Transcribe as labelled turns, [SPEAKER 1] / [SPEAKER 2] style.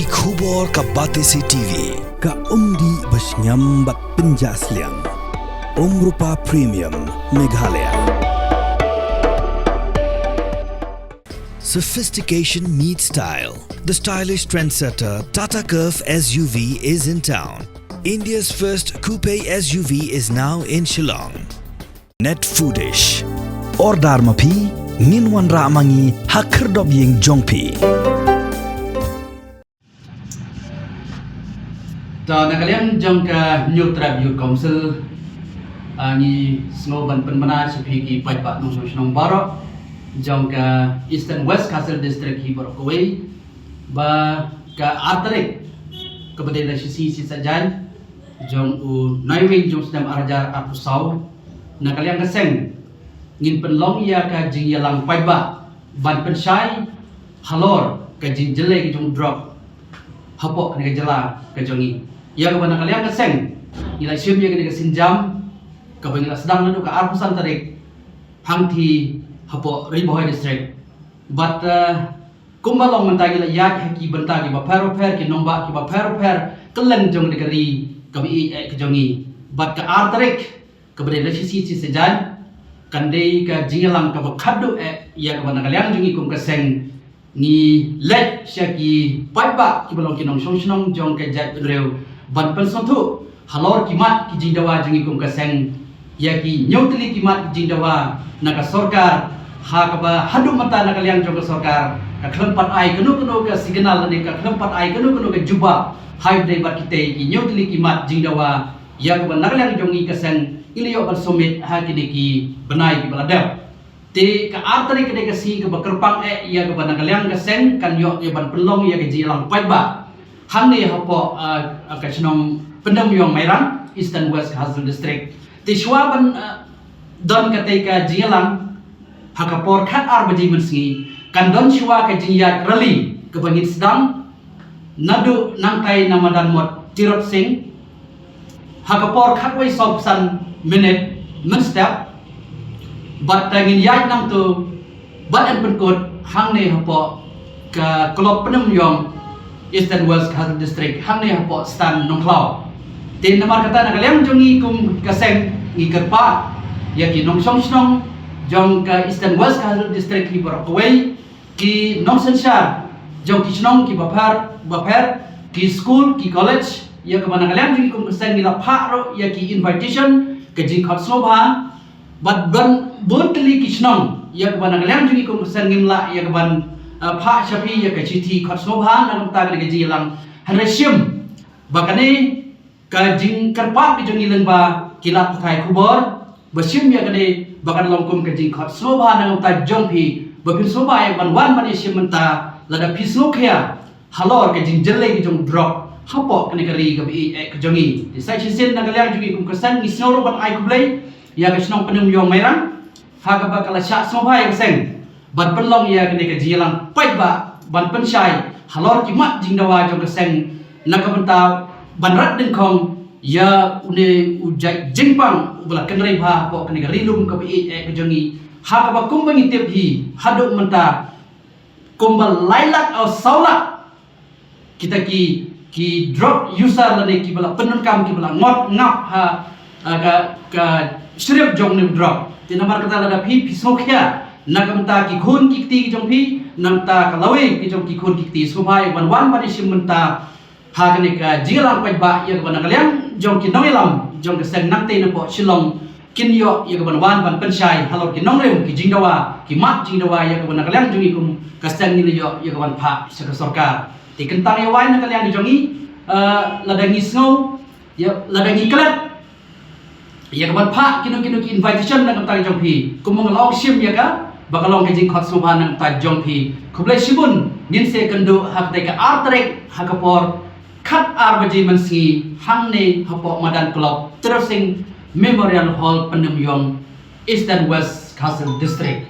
[SPEAKER 1] Ki khubor ka Batesi TV.
[SPEAKER 2] Ka umdi basnyambat penjaslian. Rupa Premium Meghalaya.
[SPEAKER 1] Sophistication meets style. The stylish trendsetter Tata Curve SUV is in town. India's first coupe SUV is now in Shillong. Net Foodish. Ordar mapi, minwan ramangi hakerdob ying jongpi.
[SPEAKER 3] So nakalian jong ka New Tribute Council ni semua ban penmana sepiki pajak nong nong barok jong ka Eastern West Castle District hi barok kawai ba ka arterik kepada sisi sajan jong u naiwing jong sedang arajar apusau nakalian keseng ngin penlong ya ka jing yalang pajak ban pensyai halor ka jing jelek jong drop hapok ni ka jela ka jongi ya kepada kalian keseng nilai sim ya kena kesinjam kepada sedang nadu ke arpusan tarik hangti hapo ribohai district but kumbalong mentai la yak haki bentagi ba per ki nomba ki ba per kelen jong negeri kabi ke jongi but ke artarik kepada sisi sejan kandai ke jingalang ke khadu ya kepada kalian jongi kum keseng ni let syaki paiba ki balong ki nong song jong ke jat reu ban pensontu halor kimat ki jindawa jengi kum kaseng yaki nyautli kimat ki jindawa naga sorkar ha kaba hadu mata naga liang jong sorkar ka klempat ai kenu ka signal ne ka klempat ai kenu ka juba hai dei bat kite ki nyautli kimat jindawa ya kaba naga liang jongi kaseng iliyo ban somit ha kini ki benai ki baladap te ka artari kede kasi ka bakerpang ya kaba naga liang kaseng kan yo ya ban pelong ya ke jilang paiba Hamni hapo kachnong pendam yung Mayrang Eastern West Castle District. Tiswa ban don katika jilang hakapor kat arbaji mensi kan don shwa ka jiyak rally kebangit sedang nadu nangkai namadan mot tirot sing hakapor kat wai sobsan minute menstep bat tangin yak nang tu bat an penkot hangni hapo ka klop pendam yung Eastern West Castle District hangni hapo stan nongklau tin namar kata nakaliang jongi kum kaseng ngikerpa yaki nongsong snong jong ka Eastern West Castle District ki barokaway ki nongsensyar jong ki snong ki bapar ki school ki college ya ka nakaliang jongi kum kaseng nila pharo yaki invitation ke jing khot slobha bat ban bontli ki snong ya ka nakaliang jongi kum kaseng ngimla ya ka Pak Syafi ya ke citi khot snobha nang ta ke jilang hanresim bakane ka jing karpat ke jongi lengba kilat pakai kubor basim ya ke bakan longkum ke jing khot snobha nang ta jongpi bapin snobha ya ban wan mani sim menta lada pisnokia halor ke jing jelle ke jong drop hapo ke negeri ke jongi sai sin nang liang jongi kum kesan ni snoro ban ai kublai ya ke snong penum yong Mayrang ha ka bakala sya snobha ya seng ban penlong ya kene ke jilang paiba ban pensyai halor kimat jingdawa jong keseng nakabenta ban rat dengkong ya une ujai jingpang ubala kenrei bha po kene rilum ke bi ke jongi ha ka ba kumbang itip hi haduk menta kumbal lailak au saulak kita ki drop user lane ki bala penunkam ki bala ngot ngap ha ka srip jong ni drop tinamar kata lada phi pisokya nakamta ki khun kikti ki jongpi namta kalawe ki jong ki khun kikti subai wan bani simenta ha kane ka jilang paiba ya ka nakaliang jong ki nongelam jong ka seng nakte na po Shillong kinyo ya ka ban pensyai halor ki nongrem ki jingdawa ki mat jingdawa ya ka nakaliang jongi kum ka seng ni yo ya ka pha sa sarkar ti kentang ya wai nakaliang jongi ladangi snow ya ladangi klat ya ka pha kino ki invitation na ka jongpi kum ngalong sim ya ka bakalong ke jing khot snobha nang ta jongpi kublai sibun nin se kendo hak te ka artrek hakapor khat arbaji mansi hangne hapo madan klop terusing Memorial Hall Penum Yong Eastern West Castle District